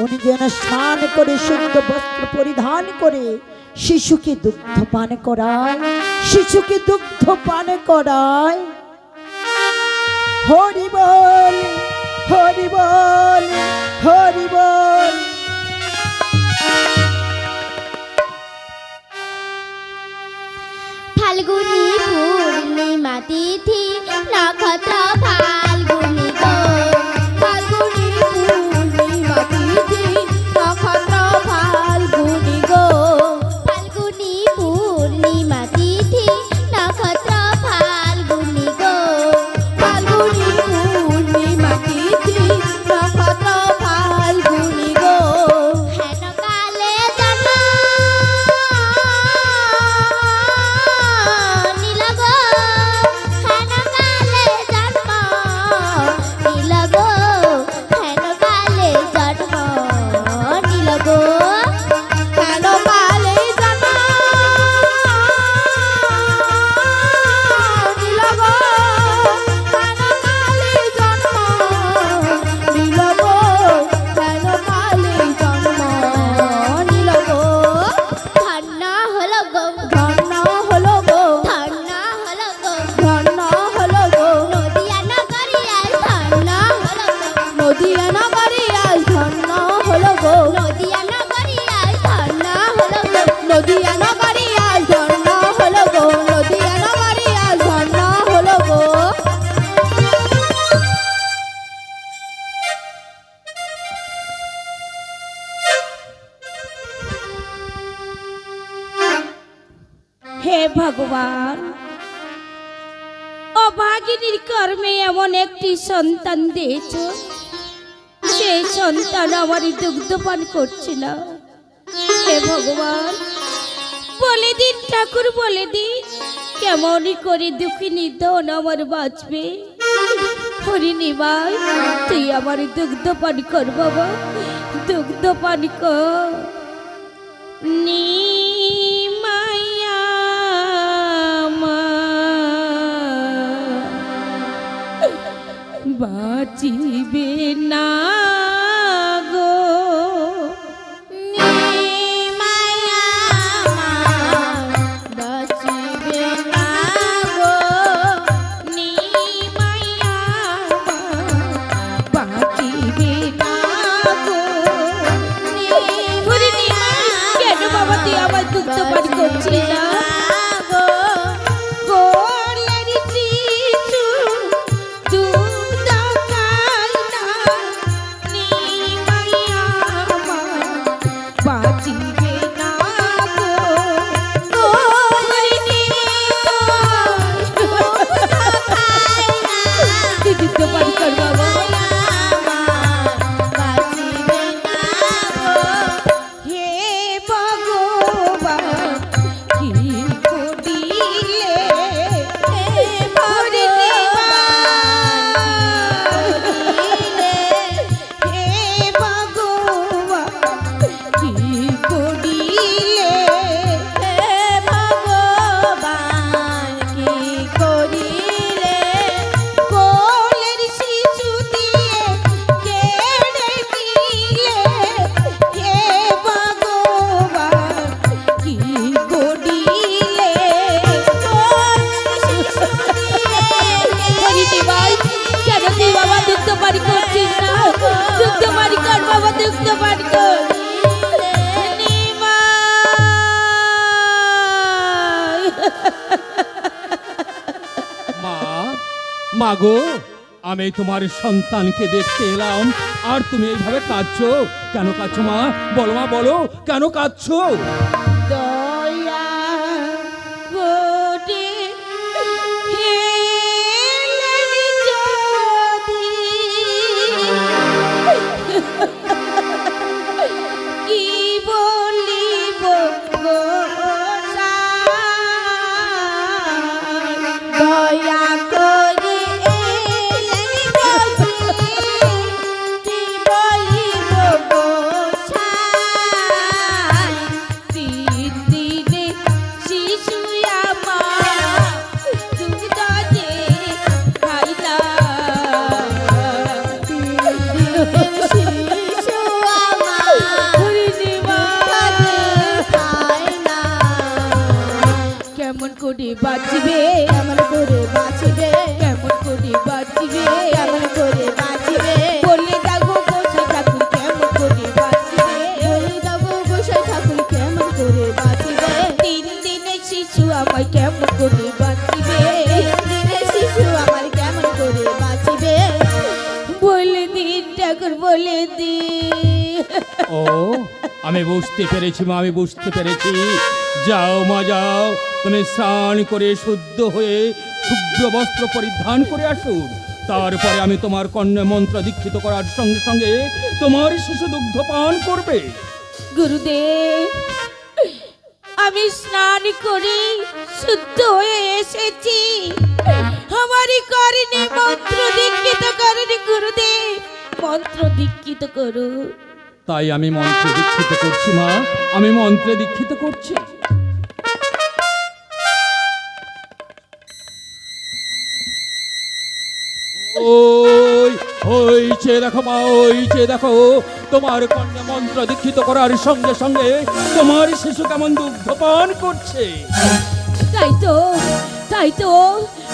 উনি যেন স্নান করে শুদ্ধ বস্ত্র পরিধান করে শিশুকে দুগ্ধ পান করায়, শিশুকে দুগ্ধ পান করায়। হরি বল, হরি বল, হরি বল। ফাল্গুনি পূর্ণিমা তিথি নক্ষত্র ফাল্গুনি গো, ফাল্গুনি পূর্ণিমা তিথি নক্ষত্র ফাল্গুনি গো, ফাল্গুনি পূর্ণিমা তিথি নক্ষত্র ফাল্গুনি গো, ফাল্গুনি পূর্ণিমা তিথি নক্ষত্র ফাল্গুনি গো। হেন কালে জন্ম নীল গো, হেন কালে জন্ম নীল গো, হেন কালে জন্ম নীল গো, হেন কালে জন্ম নীল গো, হেন কালে জন্ম নীল গো, হেন কালে জন্ম নীল গো। ধন্য হলো গো, ধন্য হলো গো, ধন্য হলো গো, ধন্য হলো গো। নদিয়া নগরিয়ায় ধন্য হলো গো, নদিয়া নগরিয়ায় ধন্য হলো গো, নদিয়া নগরিয়ায় ধন্য হলো গো, নদিয়া নগরিয়ায় ধন্য হলো গো, নদিয়া নগরিয়ায় ধন্য হলো গো। হে ভগবান, অভাগিনীর কর্মে এমন একটি সন্তান দিয়েছ, সেই সন্তান আমার দুগ্ধ পান করছে না। হে ভগবান, বলে দিন ঠাকুর, বলে দিন কেমন করে দুঃখিনী ধন আমার বাঁচবে। হরিণী ভাই, তুই আমার দুগ্ধ পান কর বাবা, দুগ্ধ পান কর। নি মায়া বাঁচিবে না গো, মায়া বাঁচিবে না গো, নি মায়া বাঁচিবে না গো। হরিণী মা, কেন বাবা তুই আমার দুগ্ধ পান করছিস না গো? গোলের শিশু দুগ্ধ খায় না, নি মায়া বাঁচিবে না গো। হরিণী তুই দুগ্ধ পান কর বাবা। বাঁচিবে না গো। হে ভগবান, কি করিলে হে হে ভগবান, কি করিলে হে ভগবান কি করিলে, কোলের শিশু দিয়ে কেড়ে নিলে। হে ভগবান, কি করিলে হরিণী ভাই, কেন তুই বাবা দুগ্ধ পান করছিস না? দুগ্ধ পান কর বাবা, দুগ্ধ পান কর। মা, মা গো, আমি তোমার সন্তানকে দেখতে এলাম আর তুমি এইভাবে কাঁদছো কেন? কাঁদছো মা? বলো মা, বলো কেন কাঁদছো? দয়া করে হেলেন যদি, কি বলিব গোসাই, দয়া করে এলেন যদি, কি বলিব গোসাই, কি বাঁচবে, কেমন করে বাঁচবে, কেমন করে বাঁচবে, কেমন করে বাঁচবে, বলে দেখো গোসাই ঠাকুর কেমন করে বাঁচবে। বলে দেবো গোসাই ঠাকুর কেমন করে বাঁচবে, 3 দিনের শিশু আমায় কেমন করে বাঁচবে, দিনের শিশু আমার কেমন করে বাঁচবে, বলে দিন ঠাকুর বলে দিন। ও আমি বুঝতে পেরেছি মা, আমি বুঝতে পেরেছি। যাও মা যাও, তুমি স্নান করে শুদ্ধ হয়ে শুভ্র বস্ত্র পরিধান করে আসুন। তারপরে আমি তোমার কন্যা মন্ত্র দীক্ষিত করার সঙ্গে সঙ্গে তোমার শিশু দুগ্ধ পান করবে। গুরুদেব, আমি স্নান করে শুদ্ধ হয়ে এসেছি, আমারই করেনি মন্ত্র দীক্ষিত করেনি। গুরুদেব, মন্ত্র দীক্ষিত করু। তাই আমি মন্ত্রে দীক্ষিত করছি মা, আমি মন্ত্রে দীক্ষিত করছি। ওই ওই যে দেখো মা, ওই যে দেখো তোমার কন্যা মন্ত্র দীক্ষিত করার সঙ্গে সঙ্গে তোমার শিশু কেমন দুগ্ধ পান করছে। তাই তো, তাই তো,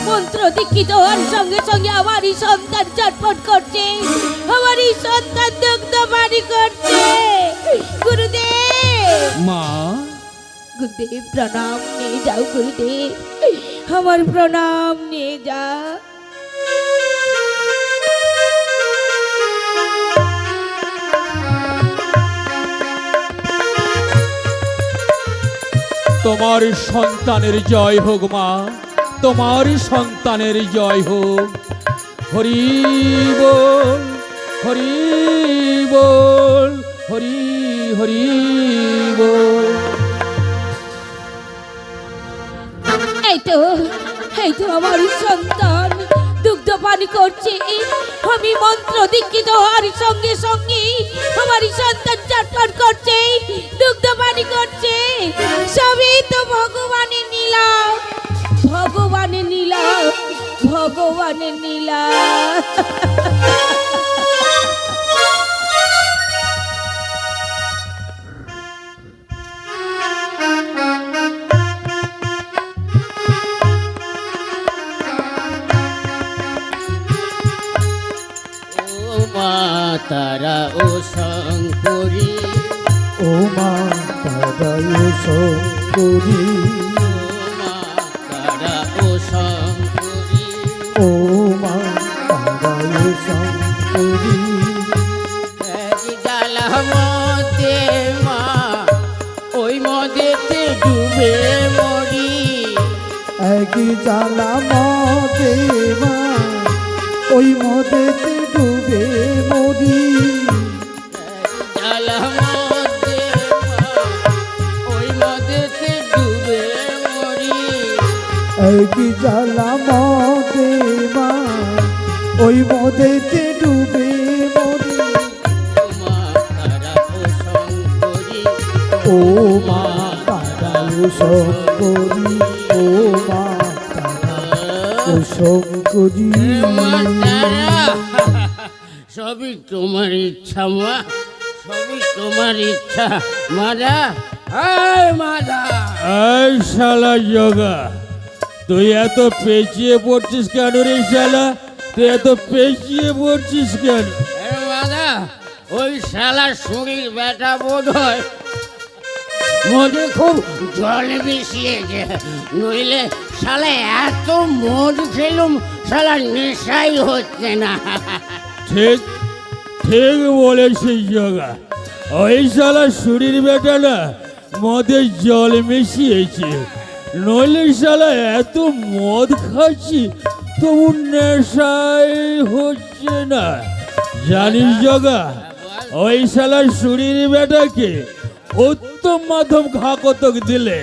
মন্ত্র দীক্ষিত হওয়ার সঙ্গে সঙ্গে আমারই সন্তান চটপট করছে, আমারই সন্তান দুগ্ধ পানি করছে। গুরুদেব, মা গুরুদেব প্রণাম নিয়ে যাও। গুরুদেব, আমার প্রণাম নিয়ে যা। তোমার সন্তানের জয় হোক মা, তোমার সন্তানের জয় হোক। হরি বল, হরি বল, হরি হরি বল। এই তো, এই তো আমার সন্তান দুগ্ধ পানি করছে। আমি মন্ত্র দীক্ষিত হওয়ার সঙ্গে সঙ্গে আমার সন্তান চটপট করছে, দুগ্ধ পানি করছে। সবই তো ভগবানের নীলা, ভগবানের নীলা, ভগবানের নীলা। ও মা তারা ও শঙ্করী, ও মা তারায় শঙ্করী, ও মা তারা ও শঙ্করী, ও মা তারায় শঙ্করী, এক ডালা মধ্যে মা ওই মদেতে ডুবে মরি, একই জ্বালা মদে মা ওই মদেতে ডুবে মরি, ডালা মধ্যে মা ওই মদেতে ডুবে মরি, একই জ্বালা মদে মা ওই মদেতে ডুবে মরি, ও মা তারা ও শঙ্করী, ও মা তারায় শঙ্করী, ও মা তারায় শঙ্করী। সবই তোমার ইচ্ছা মা, সবই তোমার ইচ্ছা। মাদা, এই মাদা, এই শালা যোগা, তুই এত পেঁচিয়ে পড়ছিস কেন রে শালা? তুই এত পেঁচিয়ে পড়ছিস কেন? এই মাদা, ওই শালা শরীর বেটা বোধ হয় মদে খুব জল মিশিয়েছে, নইলে শালা এত মদ খেলুম শালা নেশাই হচ্ছে না। ঠিক ঠিক বলেছিস যোগা, ওই শালা শরীর বেটা না মদের জল মিশিয়েছে, নইলে শালা এত মদ খাচ্ছি তবু নেশাই হচ্ছে না। জানিস যোগা, ওই শালা শরীর বেটাকে উত্তম মাধ্যম ঘাকতক দিলে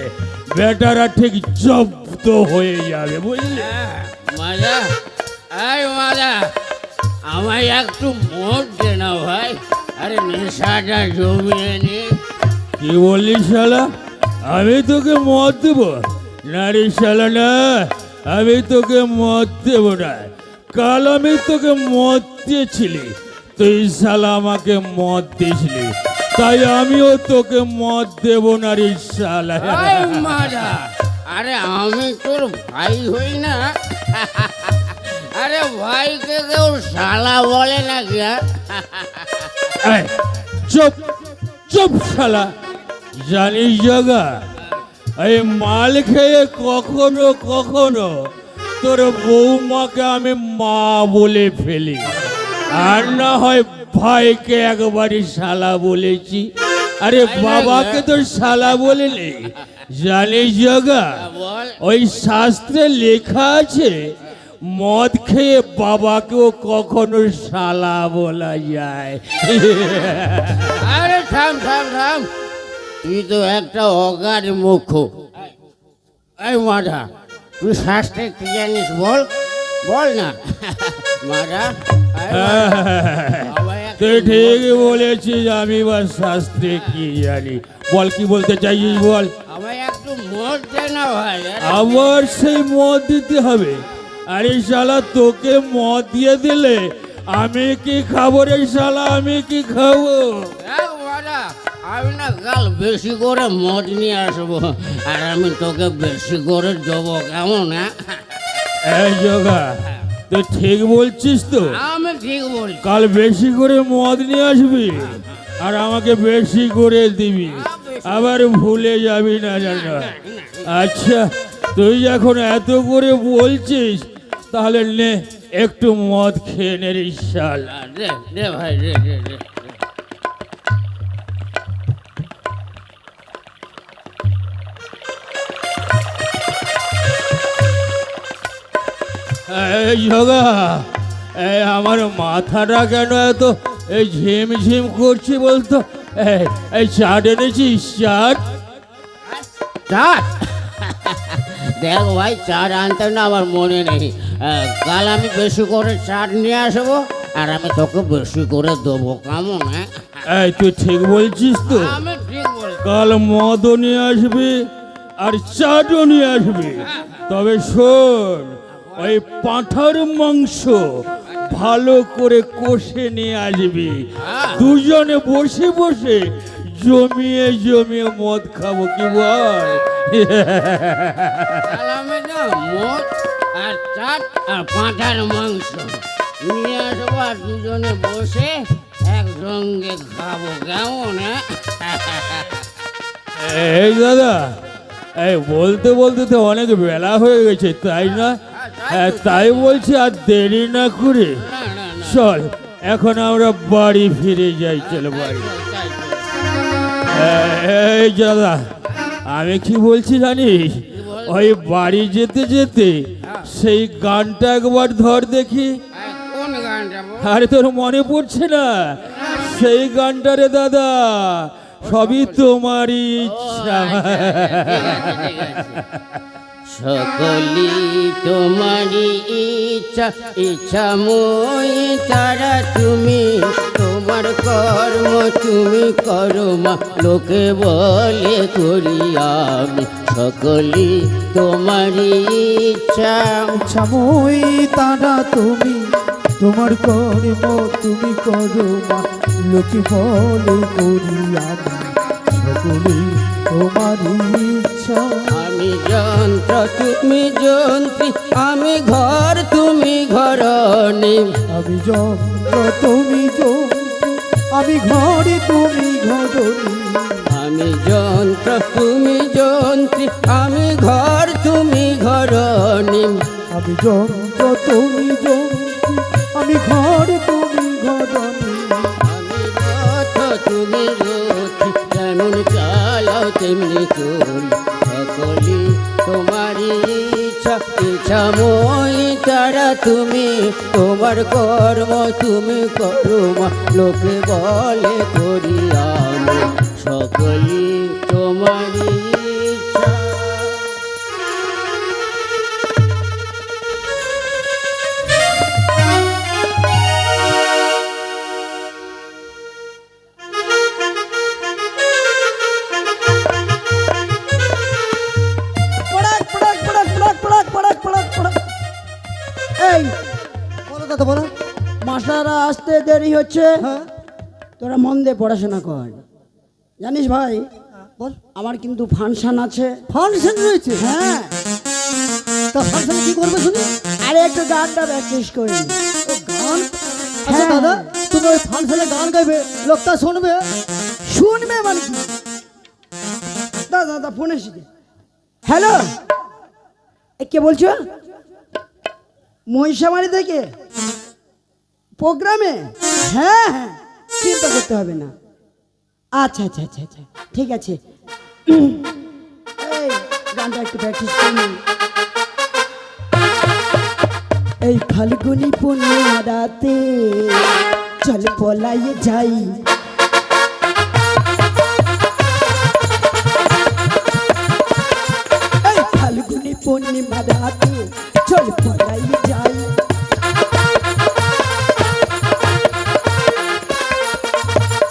বেটারা ঠিক জব্দ হয়ে যাবে, বুঝলি? মাজা, এই মাজা, আমায় একটু মদ দে না ভাই, আরে নেশাটা জমিয়ে নি। কি বললি শালা? আমি তোকে মদ দেব না রে শালা, না আমি তোকে মদ দেব না। কাল আমি তোকে মদ দিয়েছিলি, তুই শালা আমাকে মদ দিসলি, তাই আমিও তোকে মদ দেব না রে শালা। ওই মারা, আরে আমি তোর ভাই হই না? আরে ভাইকে কেউ শালা বলে নাকি? এই, চুপ চুপ শালা। জানিস জগা, এই মাল খেয়ে কখনো কখনো তোর বৌমাকে আমি মা বলে ফেলি, আর না হয় ভাইকে একবারই শালা বলেছি। আরে বাবাকে তো শালা বলিনি। জানিস জগা, বল। ওই শাস্ত্রে লেখা আছে মদ খেয়ে বাবাকেও কখনো শালা বলা যায়। আরে থাম থাম থাম, তুই তো একটা অগাধ মুখ। এই মারা, তুই শাস্ত্রে কি জানিস বল, বল না। মারা, তুই ঠিকই বলেছিস, আমি বা শাস্ত্রে কি জানি। বল, কি বলতে চাইছিস বল। আমায় একটু মদ দে না ভাই। আবার সেই মদ দিতে হবে? আরে শালা, তোকে মদ দিয়ে দিলে আমি কি খাবো রে শালা, আমি কি খাবো? দেখ মারা, আমি না কাল বেশি করে মদ নিয়ে আসবো, আর আমি তোকে বেশি করে দেবো, কেমন? এই জগা, তুই ঠিক বলছিস তো? আমি ঠিক বলছি। কাল বেশি করে মদ নিয়ে আসবি আর আমাকে বেশি করে দিবি, আবার ভুলে যাবি না জানো। আচ্ছা, তুই যখন এত করে বলছিস তাহলে নে একটু মদ খেয়ে নে রে শালা। দে দে ভাই, দে দে দে। এই জগা, এই আমার মাথাটা কেন এত এই ঝিমঝিম করছি বলতো? এই চাট এনেছিস? চাট? চাট? দেখ ভাই, চাট আনতে না আমার মনে নেই। কাল আমি বেশি করে চাট নিয়ে আসবো, আর আমি তোকে বেশি করে দেবো, কেমন? এই তুই ঠিক বলছিস তো? আমি ঠিক বলছি। কাল মদও নিয়ে আসবি আর চাটও নিয়ে আসবি, তবে শোন, ওই পাঁঠার মাংস ভালো করে কষে নিয়ে আসবি। দুজনে বসে বসে জমিয়ে জমিয়ে মদ খাবো, কি বল? কাল আমি না মদ আর চাট আর পাঁঠার মাংস নিয়ে আসবো, আর দুজনে বসে একসঙ্গে খাবো, কেমন? এই দাদা, এই বলতে বলতে তো অনেক বেলা হয়ে গেছে, তাই না? তাই বলছি আর দেরি না করে না না না, চল এখন আমরা বাড়ি ফিরে যাই, চল বাড়ি। এই দাদা, আমি কি বলছি জানিস, ওই বাড়ি যেতে যেতে সেই গানটা একবার ধর দেখি। কোন গানটা বল? আরে তোর মনে পড়ছে না সেই গানটা রে দাদা? সবই তোমারই ইচ্ছা। সকলি তোমারই ইচ্ছা, ইচ্ছা মই তারা তুমি, তোমার কর্ম তুমি করো মা, লোকে বলে করি আমি। সকলি তোমারই ইচ্ছা। ছামই তারা তুমি, তোমার কর্ম তুমি করো মা, লোকে বলে করি আমি। সকলে তোমার ইচ্ছা। আমি যন্ত্র তুমি যন্ত্রী, আমি ঘর তুমি ঘরণী। আমি যন্ত্র তুমি যন্ত্রী, আমি ঘরে তুমি ঘরণী। আমি যন্ত্র তুমি যন্ত্রী, আমি ঘর তুমি ঘরণী। আমি যন্ত্র তুমি যন্ত্রী, আমি ঘরে তুমি ঘরণী। আমি রথ তুমি রথী, যেমন চালাও তেমনি চলি। সকলি তোমারই ইচ্ছা, ইচ্ছা মই তারা তুমি, তোমার কর্ম তুমি করো মা, লোকে বলে করি আমি। সকলি তোমারই ইচ্ছা। পড়াক পড়াক পড়াক পড়াক পড়াক পড়াক পড়াক পড়াক। এই বলো দাদা বলো। মশারা আসতে দেরি হচ্ছে, হ্যাঁ তোরা মন দিয়ে পড়াশোনা কর। জানিস ভাই, বল। আমার কিন্তু ফাংশন আছে। ফাংশন রয়েছে? হ্যাঁ, তা ফাংশনে কি করবে শুনি? আরে একটু গানটা প্র্যাকটিস করি। ও গান? আচ্ছা হ্যাঁ। দাদা, তুমি ওই ফাংশনে গান গাইবে, লোকটা শুনবে? শুনবে মানে কি? দাদা দাদা ফোন এসেছে। হ্যালো, কে বলছো? মহিষামারি থেকে প্রোগ্রামে? হ্যাঁ হ্যাঁ, চিন্তা করতে হবে না। আচ্ছা আচ্ছা আচ্ছা আচ্ছা, ঠিক আছে। এই গানটা একটু প্র্যাকটিস করি। এই ফাল্গুনি পূর্ণিমা রাতে চল পলাইয়ে যাই, এই ফাল্গুনি পূর্ণিমা রাতে চল পলাইয়ে যাই।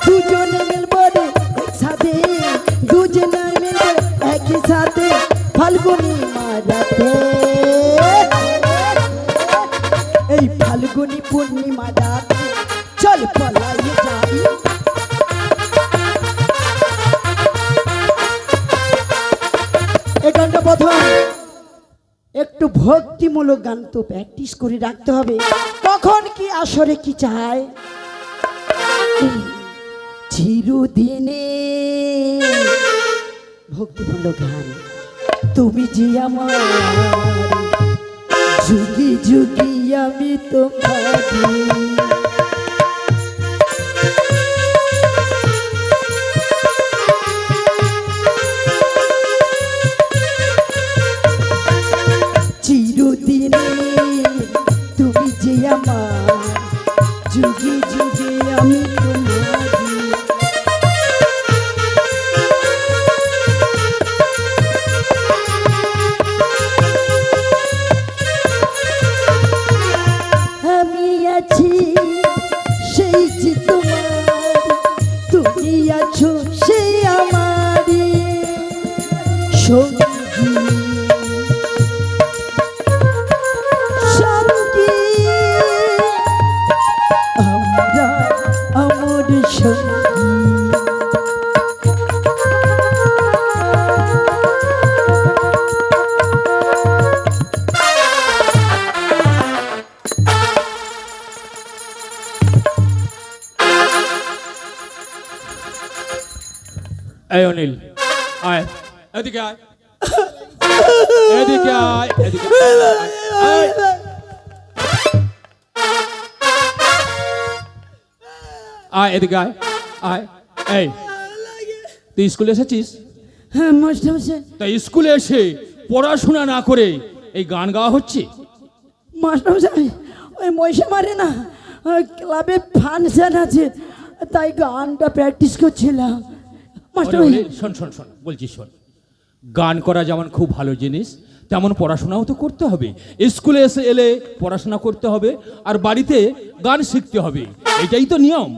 দুজনে মিলব রে একসাথে, দুজনে মিলব একই সাথে ফাল্গুনি রাতে, এই ফাল্গুনি পূর্ণিমা রাতে চল পলাইয়ে যাই। এই গানটা প্রথম একটু ভক্তিমূলক গান তো প্র্যাকটিস করে রাখতে হবে, কখন কি আসরে কি চায়। চিরদিনে ভক্তিমূলক গান, তুমি যে আমার, যুগি যুগি আমি তোমাকে। চিরদিনে তুমি যে আমার, যুগে যুগে আমি তোমাকে। আমি আছি সেই যে তোমার, তুমি আছো সেই আমারই সঙ্গী। সঙ্গী আমরা, আমার সঙ্গী। এই অনিল, আয় এদিকে আয়, এদিকে আয়, এদিকে আয়। আয় এদিকে আয়, আয়। এই তুই স্কুলে এসেছিস? হ্যাঁ মাস্টারমশাই। তাই স্কুলে এসে পড়াশোনা না করে এই গান গাওয়া হচ্ছে? মাস্টারমশাই, ওই মহিষামারি না, ওই ক্লাবে ফাংশন আছে, তাই গানটা প্র্যাকটিস করছিলাম। মাস্টারমশাই, অনিল, শোন শোন শোন, বলছি শোন, গান করা যেমন খুব ভালো জিনিস, তেমন পড়াশোনাও তো করতে হবে। স্কুলে এসে এলে পড়াশোনা করতে হবে, আর বাড়িতে গান শিখতে হবে, এটাই তো নিয়ম।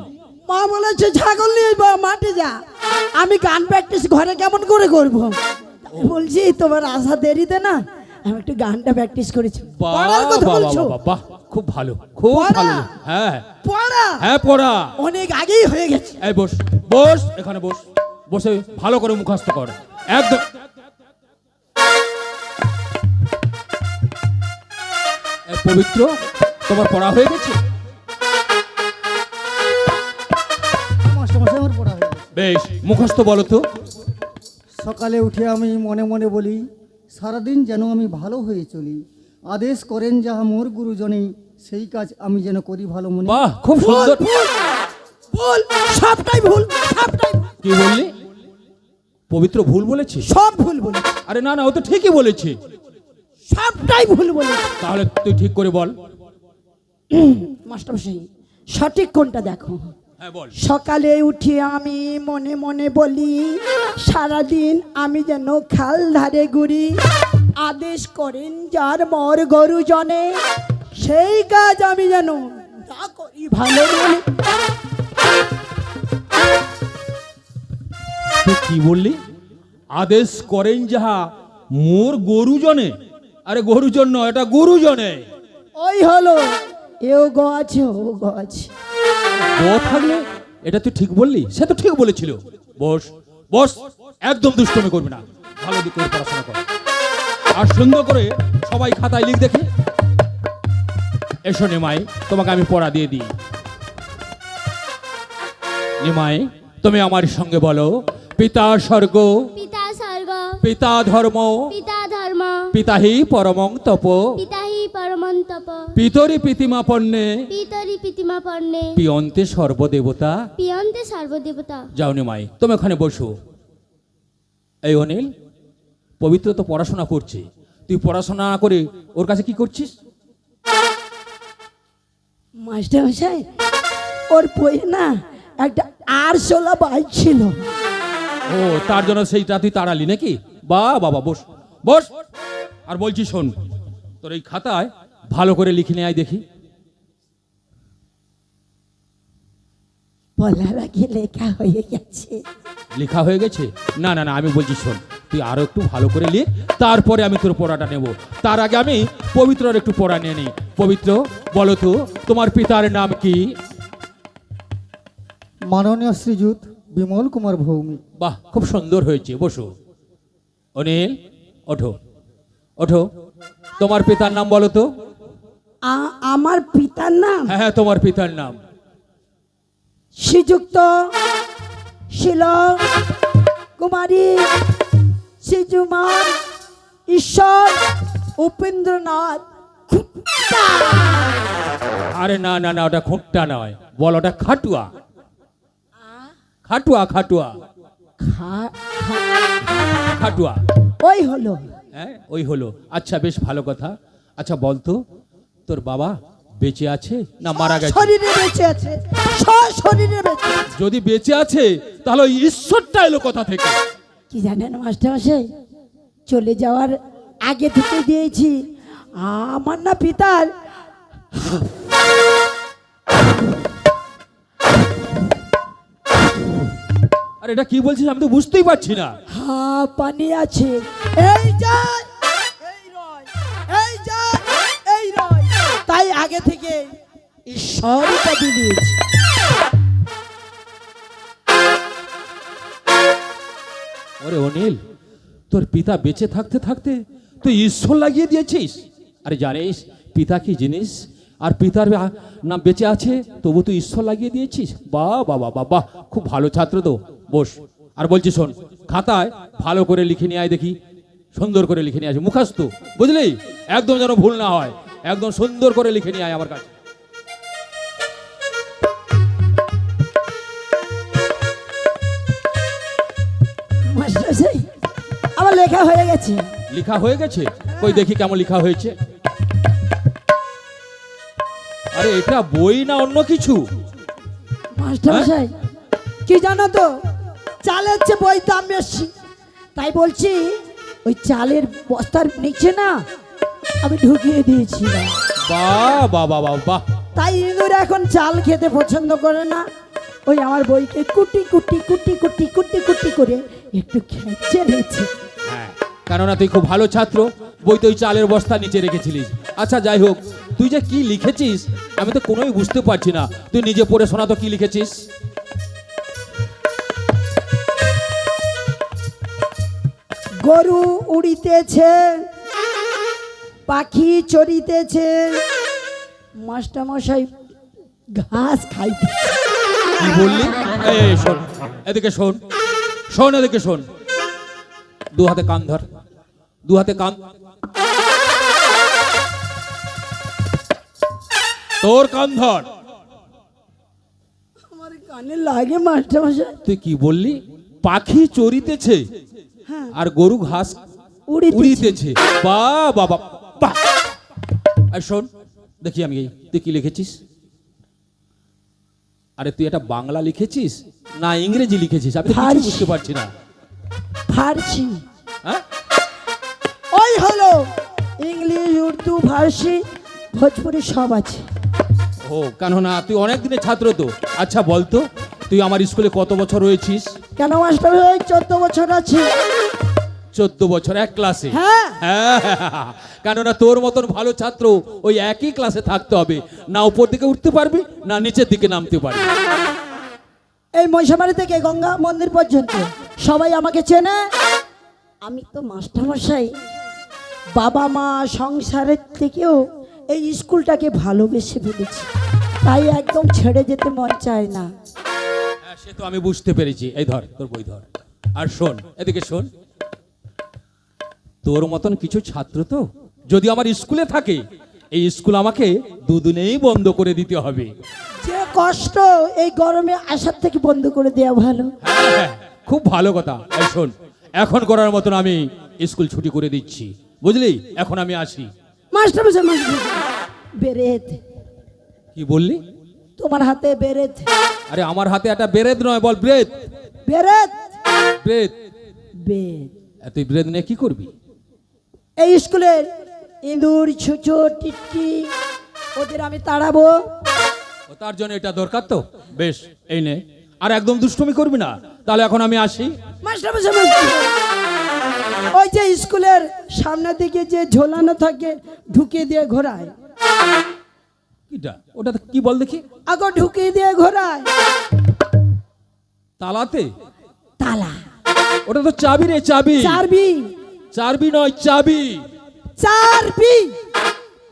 মা বলেছে ছাগল নিয়ে মাঠে যা, আমি গান প্র্যাকটিস ঘরে কেমন করে করব? বলছি তোমার আসা দেরিতে না, আমি একটু গানটা প্র্যাকটিস করেছি। বাহ পড়ার কথা বাহ বলছো? বাহ বাহ, খুব ভালো, খুব পড়া? ভালো। হ্যাঁ পড়া হ্যাঁ, পড়া। অনেক আগেই হয়ে গেছে। এই বস বস, এখানে বস, বসে ভালো করে মুখস্থ কর একদম। এই পবিত্র, তোমার পড়া হয়ে গেছে? মাস্টারমশাই, আমার পড়া হয়ে গেছে। বেশ, মুখস্থ বলো তো। সকালে উঠে আমি মনে মনে বলি, সারাদিন যেন আমি ভালো হয়ে চলি। আদেশ করেন যাহা মোর গুরুজনে, সেই কাজ আমি যেন করি ভালো মনে। বাহ, খুব সুন্দর। ভুল, সবটাই ভুল, সবটাই ভুল। কি বললি? পবিত্র ভুল বলেছে? সব ভুল বলে, আরে না না, ও তো ঠিকই বলেছে। সবটাই ভুল বলে। তাহলে তুই ঠিক করে বল। মাস্টারমশাই, সঠিক কোনটা দেখো। হ্যাঁ বল। সকালে উঠে আমি মনে মনে বলি, সারাদিন আমি যেন খাল ধারে ঘুরি। আদেশ করেন যার মর গরু জনে, সেই কাজ আমি যেন না করি ভালো মনে। তুই কি বললি? আদেশ করেন যাহা মোর গরুজনে? আরে গরুজন নয়, এটা গুরুজনে। ওই হলো, এও গ আছে ও গ আছে। বউ থাকলে এটা তুই ঠিক বললি, সে তো ঠিক বলেছিল। বস বস, একদম দুষ্টুমি করবি না, ভালো দিক করে পড়াশোনা কর আর সুন্দর করে সবাই খাতায় লিখ দেখি। এসো নিমাই, তোমাকে আমি পড়া দিয়ে দিই। নিমাই, তুমি আমার সঙ্গে বলো, পিতা স্বর্গ, পিতা স্বর্গ, পিতা ধর্ম, পিতা ধর্ম, পিতাহি পরমং তপ, পিতাহি পরমন্তপ, পিতরি প্রীতিমা পণ্যে, পিতরি প্রীতিমা পর্ণে, পিয়ন্তে সর্বদেবতা। পিয়ন্তে সর্বদেবতা। যাও নিমাই, তুমি ওখানে বসো। এই অনিল, পবিত্র তো পড়াশোনা করছে, তুই পড়াশোনা না করে ওর কাছে কি করছিস? মাস্টার মশাই, ওর বইয়ে না একটা আরশোলা বাইক ছিল। ও, তার জন্য সেইটা তুই তাড়ালি নাকি? বা বাবা, বস বস। আর বলছি শোন, তোর এই খাতায় ভালো করে লিখে নেয় দেখি। বলার আগে লেখা হয়ে গেছে। লেখা হয়ে গেছে? না না না, আমি বলছি শোন, তুই আরো একটু ভালো করে লিখ, তারপরে আমি তোর পড়াটা নেব। তার আগে আমি পবিত্রর একটু পড়া নিয়ে নিই। পবিত্র, বলো তো তোমার পিতার নাম কি? মাননীয় শ্রীযুত বিমল কুমার ভৌমিক। বাহ, খুব সুন্দর হয়েছে, বসো। অনিল, ওঠো ওঠো, তোমার পিতার নাম বলো তো। আমার পিতার নাম হ্যাঁ হ্যাঁ, তোমার পিতার নাম। শ্রীযুক্ত শিল কুমারী শ্রীজুমান ঈশ্বর উপেন্দ্রনাথ। আরে না না না, ওটা খুঁটটা নয়, বল ওটা খাটুয়া। খাটুয়া খাটুয়া খাটুয়া, ওই হলো। হ্যাঁ ওই হলো। আচ্ছা, বেশ ভালো কথা। আচ্ছা বলতো, তোর বাবা বেঁচে আছে না মারা গেছে? শরীরে বেঁচে আছে, শরীরে বেঁচে আছে। যদি বেঁচে আছে তাহলে ওই ঈশ্বরটা এলো কথা থেকে? কি জানেন মাস্টার মশাই, চলে যাওয়ার আগে থেকে দিয়েছি আমার না পিতার আর এটা কি বলছিস, আমি তো বুঝতেই পারছি না। পানি আছে। এই যায়, এই রয়, এই যায়, এই রয়। তাই আগে থেকে ঈশ্বরই পাঠিয়ে দিয়েছি। ওরে অনিল, তোর পিতা বেঁচে থাকতে থাকতে তুই ঈশ্বর লাগিয়ে দিয়েছিস? আরে জানিস পিতা কি জিনিস? আর পিতার নাম বেঁচে আছে তবু তুই ঈশ্বর লাগিয়ে দিয়েছিস? বাহ বাবা বাবা, খুব ভালো ছাত্র তো। বস। আর বলছি শোন, খাতায় ভালো করে লিখে নিয়ে আয় দেখি, সুন্দর করে লিখে নিয়ে আসে, মুখস্থ, বুঝলি? একদম যেন ভুল না হয়, একদম সুন্দর করে লিখে নিয়ে আয় আমার কাছে। মাস্টার মশাই, আমার লেখা হয়ে গেছে। লেখা হয়ে গেছে? কই দেখি কেমন লেখা হয়েছে। আরে এটা বই না অন্য কিছু? মাস্টার মশাই, কি জানো তো, চালের চেয়ে বই দাম বেশি। তাই বলছি, ওই চালের বস্তার নিচে না আমি ঢুকিয়ে দিয়েছিলাম। বাহ বাহ বাহ বাহ বাহ। তাই ইঁদুর এখন চাল খেতে পছন্দ করে না। ওই আমার বইকে কুটি কুটি কুটি কুটি কুটি কুটি করে একটু খেঁচে নিয়েছে। হ্যাঁ, কেননা তুই খুব ভালো ছাত্র, বই তো ওই চালের বস্তা নিচে রেখেছিলিস। আচ্ছা যাই হোক, তুই যে কি লিখেছিস আমি তো কোনোই বুঝতে পারছি না। তুই নিজে পড়ে শোনা তো, কি লিখেছিস? গরু উড়িতেছে, পাখি চড়িতেছে, মাস্টার মশাই ঘাস খাইতে। কি বললি? এই শোন, এদিকে শোন, শোন এদিকে শোন। দু হাতে কান ধর, দু হাতে কান। তোর কান ধর। আমার কানে লাগে মাস্টার মশাই। তুই কি বললি? পাখি চড়িতেছে হ্যাঁ, আর গরু ঘাস উড়িতেছে। বাহ বাবা বাহ। আর শোন দেখি আমি, তুই কি লিখেছিস? আরে তুই এটা বাংলা লিখেছিস না ইংরেজি লিখেছিস? আমি তো কিছু বুঝতে পারছি না। ফার্সি। হ্যাঁ, ওই হলো ইংলিশ, উর্দু, ফার্সি, ভোজপুরি সব আছে। ও কেননা তুই অনেক দিনের ছাত্র তো। আচ্ছা বলতো, তুই আমার স্কুলে কত বছর রয়েছিস? কেন মাস্টার ভাই, 14 বছর আছে। 14 বছর এক ক্লাসে? হ্যাঁ। হ্যাঁ, কেননা তোর মতন ভালো ছাত্র ওই একই ক্লাসে থাকতে হবে, না উপর দিকে উঠতে পারবি না নিচের দিকে নামতে পারবি। এই মহিষামারি থেকে গঙ্গা মন্দির পর্যন্ত সবাই আমাকে চেনে। আমি তো মাস্টারমশাই, বাবা মা সংসারের থেকেও এই স্কুলটাকে ভালোবেসে ফেলেছি, তাই একদম ছেড়ে যেতে মন চায় না। হ্যাঁ, সে তো আমি বুঝতে পেরেছি। এই ধর তোর বই ধর, আর শোন, এদিকে শোন। তোর মতন কিছু ছাত্র তো যদি আমার স্কুলে থাকে, এই স্কুল আমাকে দুদিনেই বন্ধ করে দিতে হবে। যে কষ্ট এই গরমে আসার থেকে বন্ধ করে দেওয়া ভালো। হ্যাঁ, হ্যাঁ, খুব ভালো কথা। এই শোন, এখন করার মতন আমি স্কুল ছুটি করে দিচ্ছি, বুঝলি? এখন আমি আসি। মাস্টারমশাই, বেরেত। কি বললি? তোমার হাতে বেরেত। আরে আমার হাতে একটা বেরেদ নয়, বল ব্রেদ। বেরেত। ব্রেদ। বেদ। তুই ব্রেদ নিয়ে কি করবি? এই স্কুলের ইঁদুর ছুঁচো টিটকি ওদের আমি তাড়াবো। ও তার জন্য এটা দরকার তো। বেশ, এই নে। আর একদম দুষ্টুমি করবি না, তাহলে এখন আমি আসি। মাস্টারমশাই, ওই যে স্কুলের সামনের দিকে যে ঝোলানো থাকে ঢুকিয়ে দিয়ে ঘোরায়। কিটা ওটা কি বল দেখি? আগো ঢুকিয়ে দিয়ে ঘোরায়। তালাতে? তালা। ওটা তো চাবি রে, চাবি। চাবি। চাবি নয়, চাবি। চাবি।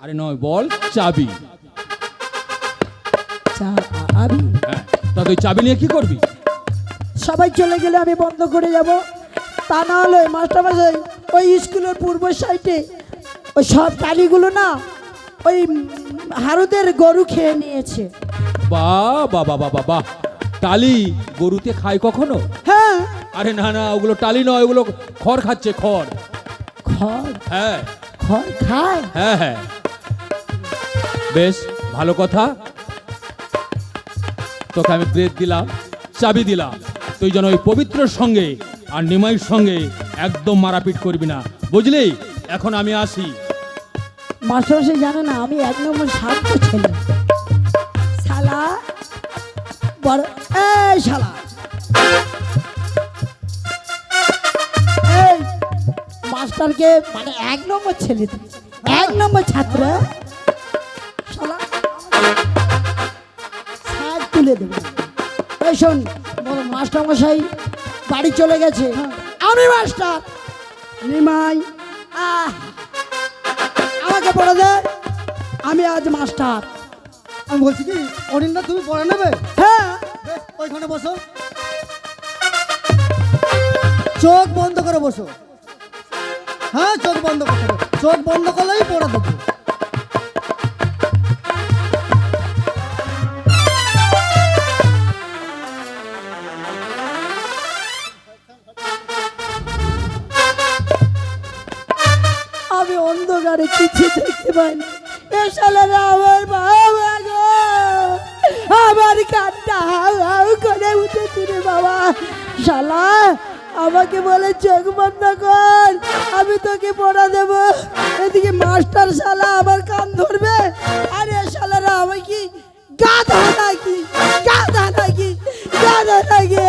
আরে নয়, বল চাবি। চাবি। হ্যাঁ, তা তুই চাবি নিয়ে কি করবি? সবাই চলে গেলে আমি বন্ধ করে যাব। তা না হলে মাস্টারমশাই, ওই স্কুলের পূর্ব সাইডে ওই সব টালিগুলো না ওই হারুদের গরু খেয়ে নিয়েছে। বাহ বাহ বাহ বাহ বাহ, টালি গরুতে খায় কখনো? হ্যাঁ। আরে না না, ওগুলো টালি নয়, ওগুলো খড় খাচ্ছে, খড়। খড়? হ্যাঁ খড় খায়? হ্যাঁ হ্যাঁ। বেশ ভালো কথা, তোকে আমি ব্রেড দিলাম, চাবি দিলাম, তুই যেন ওই পবিত্রর সঙ্গে আর নিমাইয়ের সঙ্গে একদম মারাপিট করবি না, বুঝলি? এখন আমি আসি। মাস্টারমশাই জানে না আমি এক নম্বর শান্ত ছেলে। শালা বড়, এই শালা, এই মাস্টারকে মানে এক নম্বর ছেলে, এক নম্বর ছাত্র। শালা ছাদ তুলে দেবে। এই শোন, বড় মাস্টারমশাই বাড়ি চলে গেছে, আমি মাস্টার। নিমাই আমাকে পড়ে দে, আমি আজ মাস্টার। আমি বলছি কি অনিন্দা, তুমি পড়ে নেবে? হ্যাঁ। বেশ, ওইখানে বসো, চোখ বন্ধ করে বসো। হ্যাঁ, চোখ বন্ধ করতে হবে, চোখ বন্ধ করলেই পড়া দেবো। আমি অন্ধকারে কিছু দেখতে পাই না। এ শালারা আমার বাবা গো, আমার কান্না হাউ হাউ করে উঠেছে রে বাবা। শালা আমাকে বলে চোখ বন্ধ কর, আমি তোকে পড়া দেব। এদিকে মাস্টার শালা আমার কান ধরবে। আরে শালারা আমি কি গাধা নাকি? গাধা নাকি? গাধা নাকি?